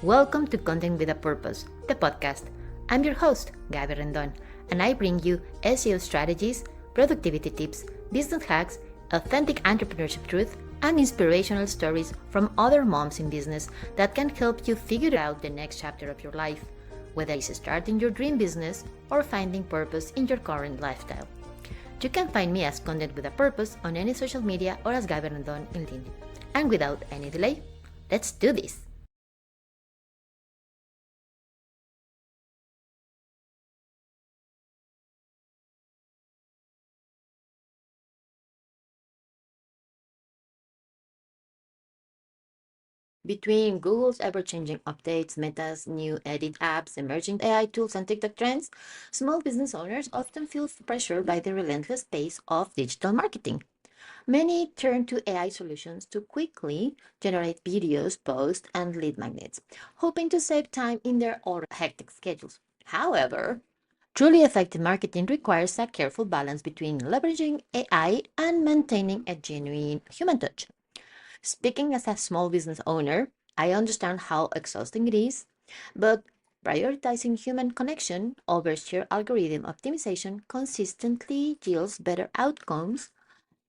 Welcome to Content with a Purpose, the podcast. I'm your host, Gaby Rendon, and I bring you SEO strategies, productivity tips, business hacks, authentic entrepreneurship truth, and inspirational stories from other moms in business that can help you figure out the next chapter of your life, whether it's starting your dream business or finding purpose in your current lifestyle. You can find me as Content with a Purpose on any social media or as Gaby Rendon in LinkedIn. And without any delay, let's do this! Between Google's ever-changing updates, Meta's new edit apps, emerging AI tools, and TikTok trends, small business owners often feel pressured by the relentless pace of digital marketing. Many turn to AI solutions to quickly generate videos, posts, and lead magnets, hoping to save time in their already hectic schedules. However, truly effective marketing requires a careful balance between leveraging AI and maintaining a genuine human touch. Speaking as a small business owner, I understand how exhausting it is, but prioritizing human connection over sheer algorithm optimization consistently yields better outcomes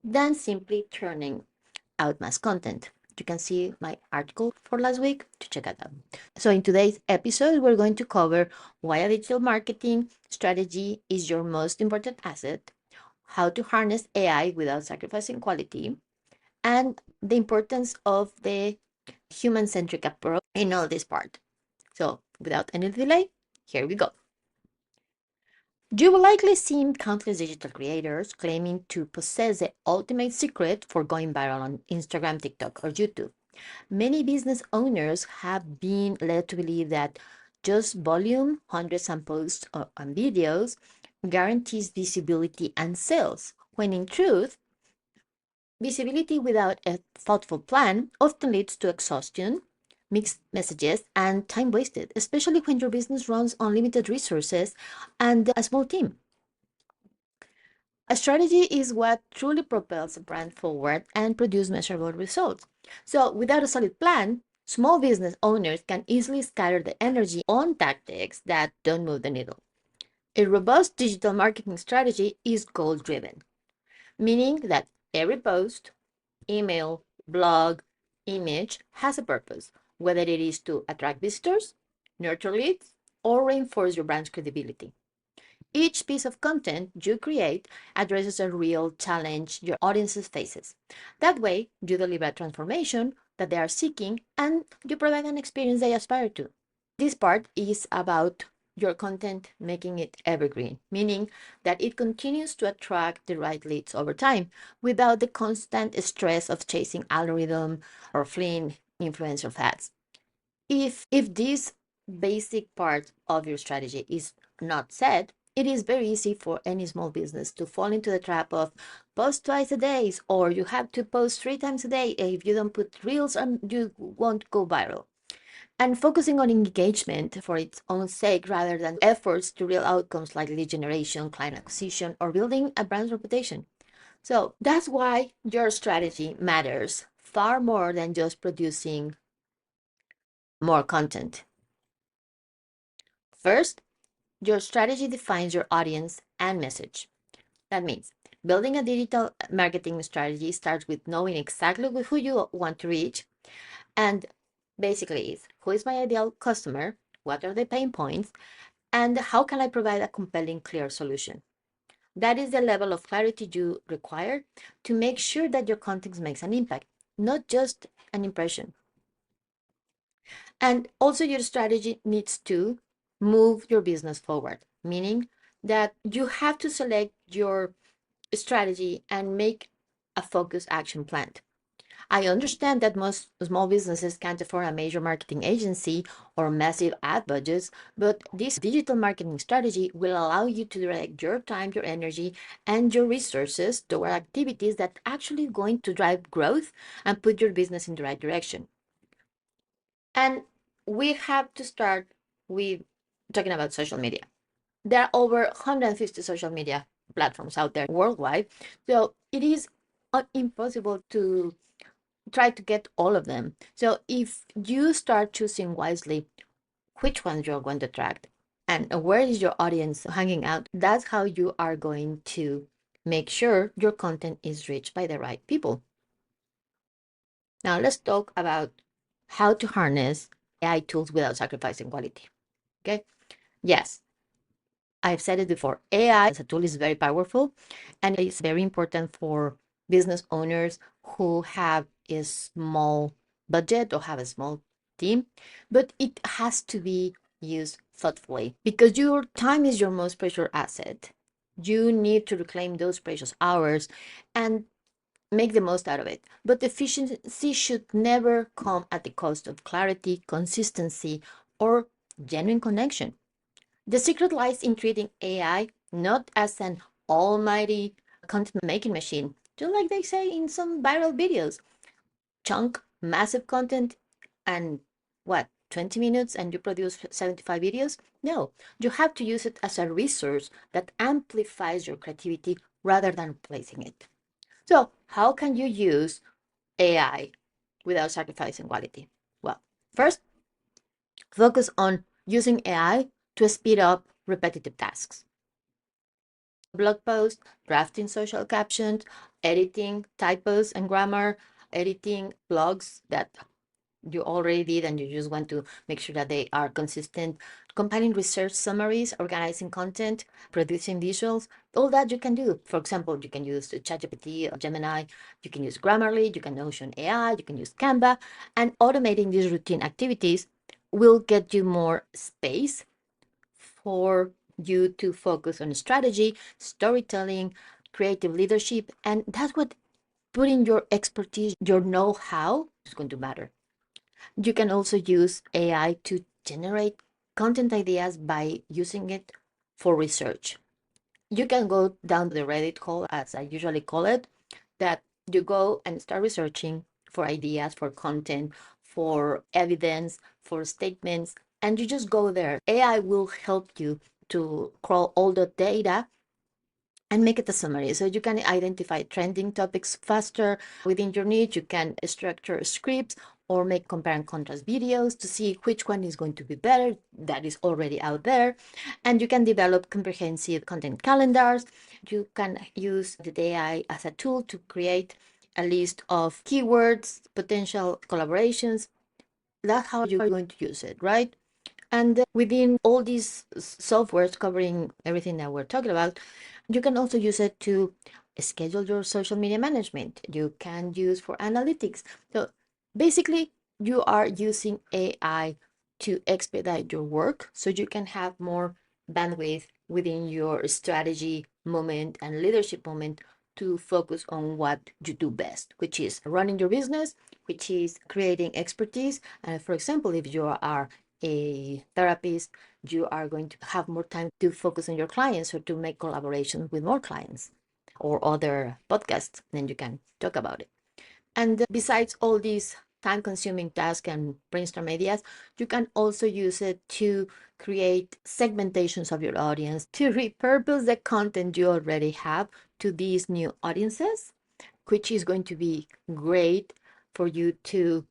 than simply turning out mass content. You can see my article for last week to check it out. So, in today's episode, we're going to cover why a digital marketing strategy is your most important asset, how to harness AI without sacrificing quality, and the importance of the human-centric approach in all this part. So without any delay, here we go. You will likely see countless digital creators claiming to possess the ultimate secret for going viral on Instagram, TikTok, or YouTube. Many business owners have been led to believe that just volume, hundreds of posts and videos guarantees visibility and sales, when in truth, visibility without a thoughtful plan often leads to exhaustion, mixed messages, and time wasted, especially when your business runs on limited resources and a small team. A strategy is what truly propels a brand forward and produces measurable results. So, without a solid plan, small business owners can easily scatter the energy on tactics that don't move the needle. A robust digital marketing strategy is goal driven, meaning that every post, email, blog, image has a purpose, whether it is to attract visitors, nurture leads, or reinforce your brand's credibility. Each piece of content you create addresses a real challenge your audiences faces. That way, you deliver a transformation that they are seeking and you provide an experience they aspire to. This part is about your content making it evergreen, meaning that it continues to attract the right leads over time without the constant stress of chasing algorithm or fleeing influencer fads. If this basic part of your strategy is not set, it is very easy for any small business to fall into the trap of post twice a day, or you have to post 3 times a day. If you don't put reels on, you won't go viral. And focusing on engagement for its own sake rather than efforts to real outcomes like lead generation, client acquisition, or building a brand's reputation. So that's why your strategy matters far more than just producing more content. First, your strategy defines your audience and message. That means building a digital marketing strategy starts with knowing exactly who you want to reach, and basically is who is my ideal customer, what are the pain points, and how can I provide a compelling, clear solution. That is the level of clarity you require to make sure that your content makes an impact, not just an impression. And also, your strategy needs to move your business forward, meaning that you have to select your strategy and make a focused action plan. I understand that most small businesses can't afford a major marketing agency or massive ad budgets, but this digital marketing strategy will allow you to direct your time, your energy, and your resources toward activities that actually going to drive growth and put your business in the right direction. And we have to start with talking about social media. There are over 150 social media platforms out there worldwide, so it is impossible to try to get all of them. So if you start choosing wisely which ones you're going to attract and where is your audience hanging out, that's how you are going to make sure your content is reached by the right people. Now let's talk about how to harness AI tools without sacrificing quality. Okay. Yes, I've said it before. AI as a tool is very powerful and it's very important for business owners who have a small budget or have a small team, but it has to be used thoughtfully because your time is your most precious asset. You need to reclaim those precious hours and make the most out of it. But efficiency should never come at the cost of clarity, consistency, or genuine connection. The secret lies in treating AI not as an almighty content making machine, just like they say in some viral videos. Chunk massive content and what, 20 minutes and you produce 75 videos? No, you have to use it as a resource that amplifies your creativity rather than replacing it. So, how can you use AI without sacrificing quality? Well, first, focus on using AI to speed up repetitive tasks. Blog posts, drafting social captions, editing typos and grammar, editing blogs that you already did and you just want to make sure that they are consistent, compiling research summaries, organizing content, producing visuals, all that you can do. For example, you can use ChatGPT or Gemini, you can use Grammarly, you can Notion AI, you can use Canva, and automating these routine activities will get you more space for you to focus on strategy, storytelling, creative leadership, and that's what putting your expertise, your know-how is going to matter. You can also use AI to generate content ideas by using it for research. You can go down the Reddit hole, as I usually call it, that you go and start researching for ideas, for content, for evidence, for statements, and you just go there. AI will help you to crawl all the data and make it a summary. So you can identify trending topics faster within your niche. You can structure scripts or make compare and contrast videos to see which one is going to be better that is already out there. And you can develop comprehensive content calendars. You can use the AI as a tool to create a list of keywords, potential collaborations. That's how you're going to use it, right? And within all these softwares covering everything that we're talking about, you can also use it to schedule your social media management. You can use for analytics. So basically, you are using AI to expedite your work so you can have more bandwidth within your strategy moment and leadership moment to focus on what you do best, which is running your business, which is creating expertise. And for example, if you are a therapist, you are going to have more time to focus on your clients or to make collaborations with more clients or other podcasts, then you can talk about it. And besides all these time consuming tasks and brainstorm ideas, you can also use it to create segmentations of your audience, to repurpose the content you already have to these new audiences, which is going to be great for you to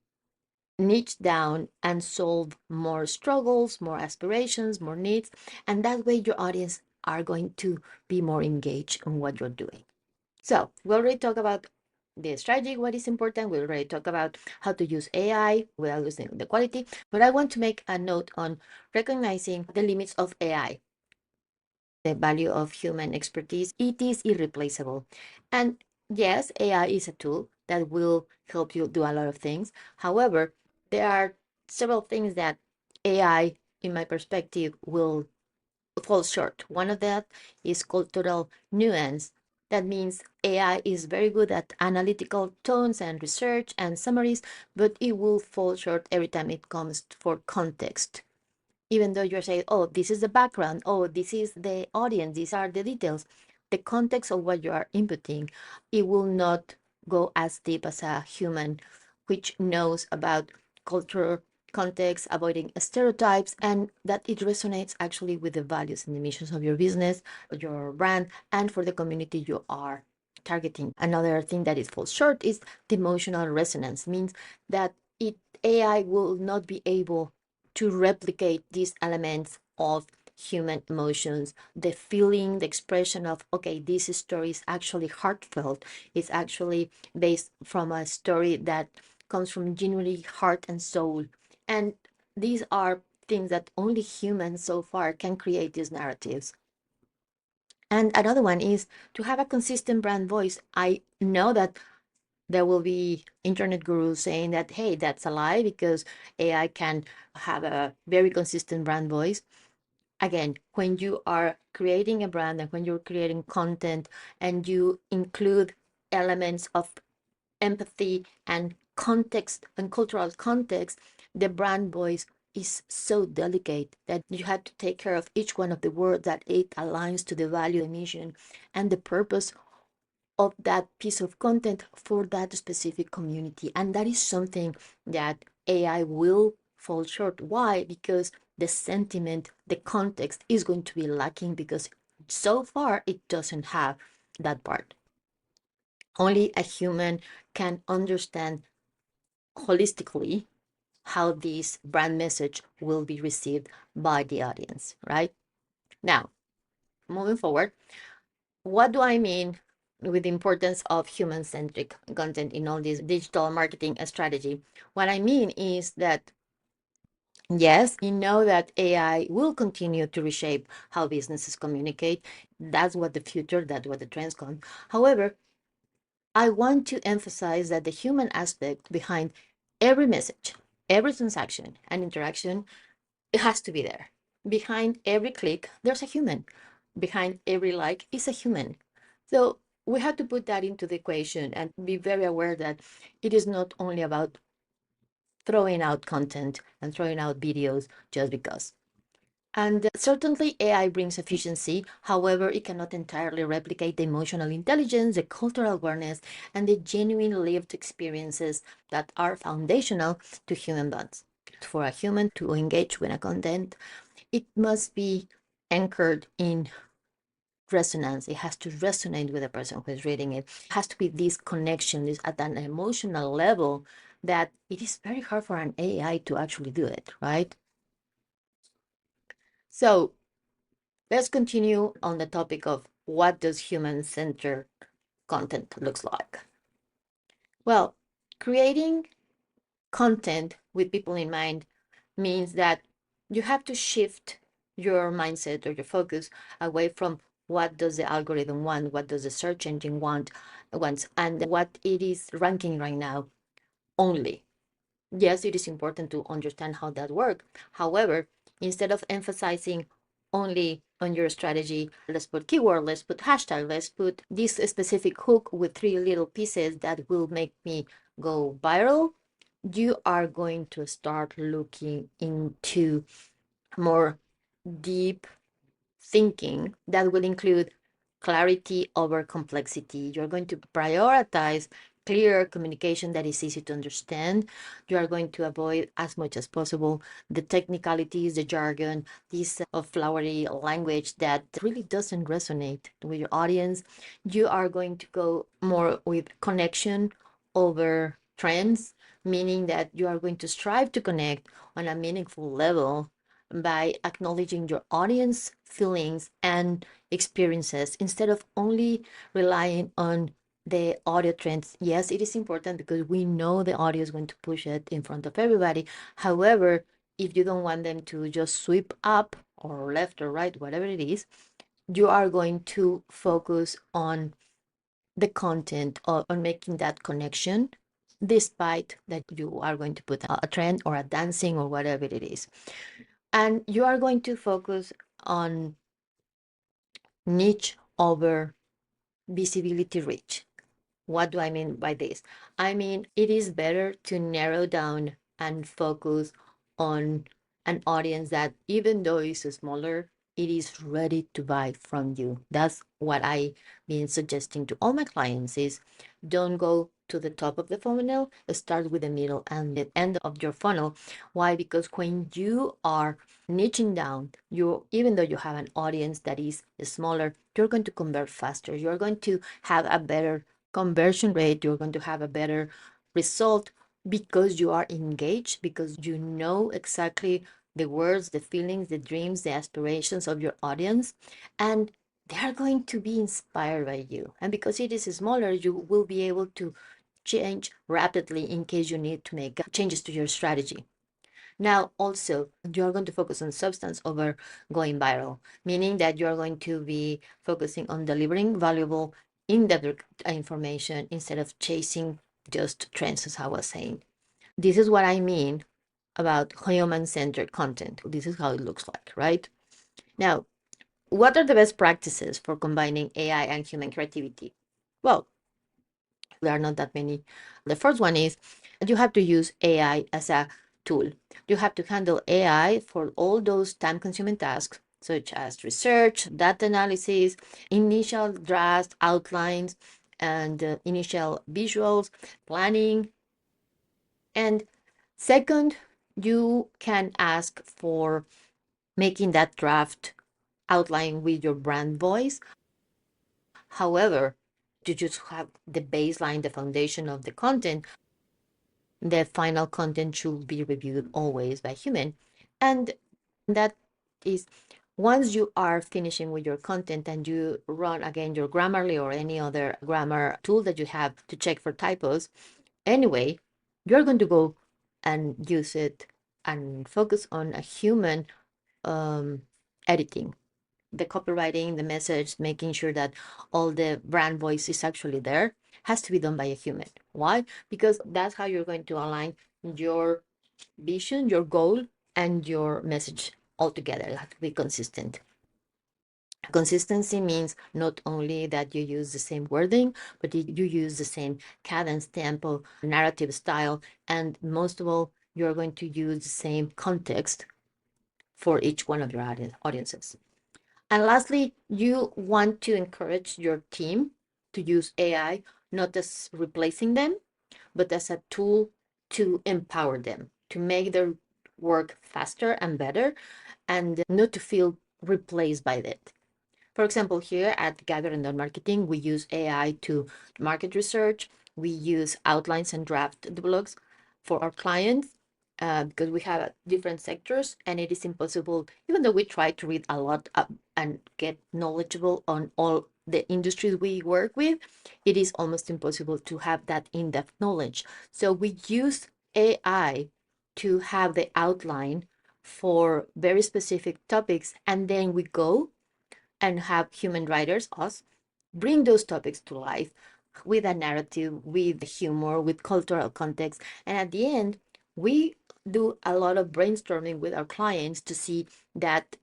niche down and solve more struggles, more aspirations, more needs. And that way your audience are going to be more engaged in what you're doing. So we already talked about the strategy, what is important. We already talked about how to use AI without losing the quality. But I want to make a note on recognizing the limits of AI, the value of human expertise. It is irreplaceable. And yes, AI is a tool that will help you do a lot of things. However, there are several things that AI, in my perspective, will fall short. One of that is cultural nuance. That means AI is very good at analytical tones and research and summaries, but it will fall short every time it comes for context. Even though you're saying, oh, this is the background, oh, this is the audience, these are the details, the context of what you are inputting, it will not go as deep as a human, which knows about culture, context, avoiding stereotypes, and that it resonates actually with the values and the missions of your business, your brand, and for the community you are targeting. Another thing that it falls short is the emotional resonance, means that AI will not be able to replicate these elements of human emotions, the feeling, the expression of, okay, this story is actually heartfelt, it's actually based from a story that comes from genuinely heart and soul. And these are things that only humans so far can create these narratives. And another one is to have a consistent brand voice. I know that there will be internet gurus saying that, hey, that's a lie because AI can have a very consistent brand voice. Again, when you are creating a brand and when you're creating content and you include elements of empathy and context and cultural context, the brand voice is so delicate that you have to take care of each one of the words that it aligns to the value, the mission, and the purpose of that piece of content for that specific community. And that is something that AI will fall short. Why? Because the sentiment, the context is going to be lacking because so far it doesn't have that part. Only a human can understand holistically how this brand message will be received by the audience, right? Now, moving forward, what do I mean with the importance of human-centric content in all this digital marketing strategy? What I mean is that yes, we know that AI will continue to reshape how businesses communicate. That's what the future, that's what the trends come. However, I want to emphasize that the human aspect behind every message, every transaction and interaction, it has to be there. Behind every click, there's a human. Behind every like is a human. So we have to put that into the equation and be very aware that it is not only about throwing out content and throwing out videos just because. And certainly AI brings efficiency. However, it cannot entirely replicate the emotional intelligence, the cultural awareness, and the genuine lived experiences that are foundational to human bonds. For a human to engage with a content, it must be anchored in resonance. It has to resonate with the person who is reading it. It has to be this connection, this at an emotional level that it is very hard for an AI to actually do it, right? So let's continue on the topic of what does human-centered content looks like. Well, creating content with people in mind means that you have to shift your mindset or your focus away from what does the algorithm want, what does the search engine wants, and what it is ranking right now only. Yes, it is important to understand how that works. However, instead of emphasizing only on your strategy, let's put keyword, let's put hashtag, let's put this specific hook with three little pieces that will make me go viral. You are going to start looking into more deep thinking that will include clarity over complexity. You're going to prioritize clear communication that is easy to understand. You are going to avoid as much as possible the technicalities, the jargon, this of flowery language that really doesn't resonate with your audience. You are going to go more with connection over trends, meaning that you are going to strive to connect on a meaningful level by acknowledging your audience feelings and experiences instead of only relying on the audio trends. Yes, it is important because we know the audio is going to push it in front of everybody. However, if you don't want them to just sweep up or left or right, whatever it is, you are going to focus on the content or on making that connection, despite that you are going to put a trend or a dancing or whatever it is. And you are going to focus on niche over visibility reach. What do I mean by this? I mean, it is better to narrow down and focus on an audience that, even though it's smaller, it is ready to buy from you. That's what I've been suggesting to all my clients is don't go to the top of the funnel, start with the middle and the end of your funnel. Why? Because when you are niching down, you, even though you have an audience that is smaller, you're going to convert faster. You're going to have a better conversion rate. You're going to have a better result because you are engaged, because you know exactly the words, the feelings, the dreams, the aspirations of your audience, and they are going to be inspired by you. And because it is smaller, you will be able to change rapidly in case you need to make changes to your strategy. Now, also, you are going to focus on substance over going viral, meaning that you are going to be focusing on delivering valuable, in-depth information instead of chasing just trends, as I was saying. This is what I mean about human-centered content. This is how it looks like, right? Now, what are the best practices for combining AI and human creativity? Well, there are not that many. The first one is you have to use AI as a tool. You have to handle AI for all those time consuming tasks, such as research, data analysis, initial draft outlines, and initial visuals, planning. And second, you can ask for making that draft outline with your brand voice. However, you just have the baseline, the foundation of the content. The final content should be reviewed always by human. And that is once you are finishing with your content and you run again your Grammarly or any other grammar tool that you have to check for typos, anyway, you're going to go and use it and focus on a human editing, the copywriting, the message, making sure that all the brand voice is actually there, has to be done by a human. Why? Because that's how you're going to align your vision, your goal, and your message all together. It has to be consistent. Consistency means not only that you use the same wording, but you use the same cadence, tempo, narrative style, and most of all, you're going to use the same context for each one of your audiences. And lastly, you want to encourage your team to use AI not as replacing them, but as a tool to empower them, to make their work faster and better, and not to feel replaced by it. For example, here at Gather and Marketing, we use AI to market research. We use outlines and draft the blogs for our clients because we have different sectors, and it is impossible, even though we try to read a lot and get knowledgeable on all the industries we work with, it is almost impossible to have that in-depth knowledge. So we use AI to have the outline for very specific topics, and then we go and have human writers, us, bring those topics to life with a narrative, with humor, with cultural context. And at the end, we do a lot of brainstorming with our clients to see that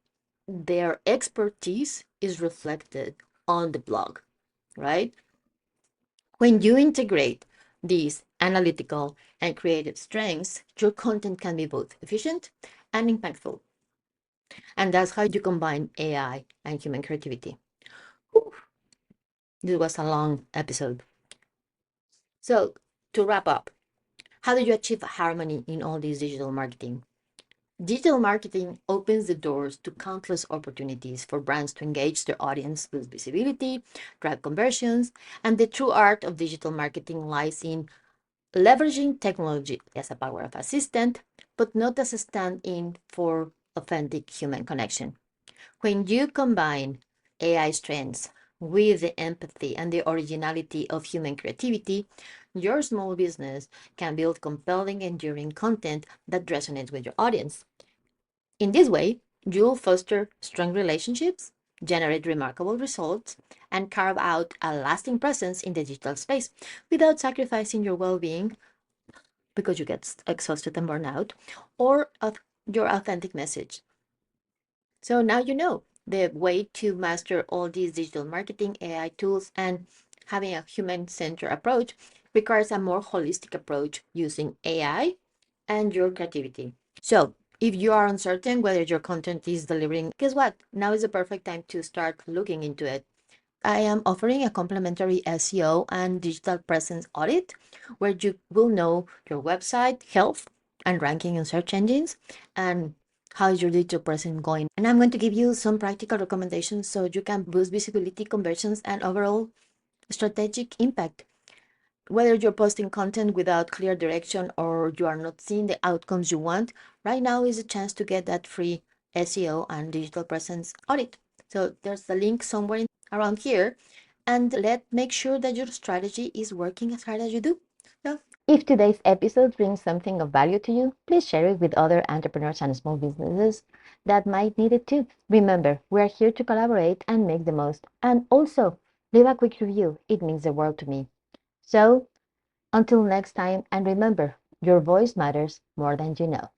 their expertise is reflected on the blog, right? When you integrate these analytical and creative strengths, your content can be both efficient and impactful. And that's how you combine AI and human creativity. Whew. This was a long episode. So, to wrap up, how do you achieve harmony in all this digital marketing? Digital marketing opens the doors to countless opportunities for brands to engage their audience, build visibility, drive conversions, and the true art of digital marketing lies in leveraging technology as a power of assistant, but not as a stand-in for authentic human connection. When you combine AI strengths with the empathy and the originality of human creativity, your small business can build compelling, enduring content that resonates with your audience. In this way, you'll foster strong relationships, generate remarkable results, and carve out a lasting presence in the digital space without sacrificing your well being because you get exhausted and burned out, or of your authentic message. So now you know the way to master all these digital marketing AI tools, and having a human-centered approach requires a more holistic approach using AI and your creativity. So if you are uncertain whether your content is delivering, guess what? Now is the perfect time to start looking into it. I am offering a complimentary SEO and digital presence audit where you will know your website health and ranking in search engines and how is your digital presence going. And I'm going to give you some practical recommendations so you can boost visibility, conversions, and overall strategic impact. Whether you're posting content without clear direction or you are not seeing the outcomes you want, right now is a chance to get that free SEO and digital presence audit. So there's a link somewhere around here, and let make sure that your strategy is working as hard as you do. So if today's episode brings something of value to you, please share it with other entrepreneurs and small businesses that might need it too. Remember, we're here to collaborate and make the most. And also, leave a quick review. It means the world to me. So, until next time, and remember, your voice matters more than you know.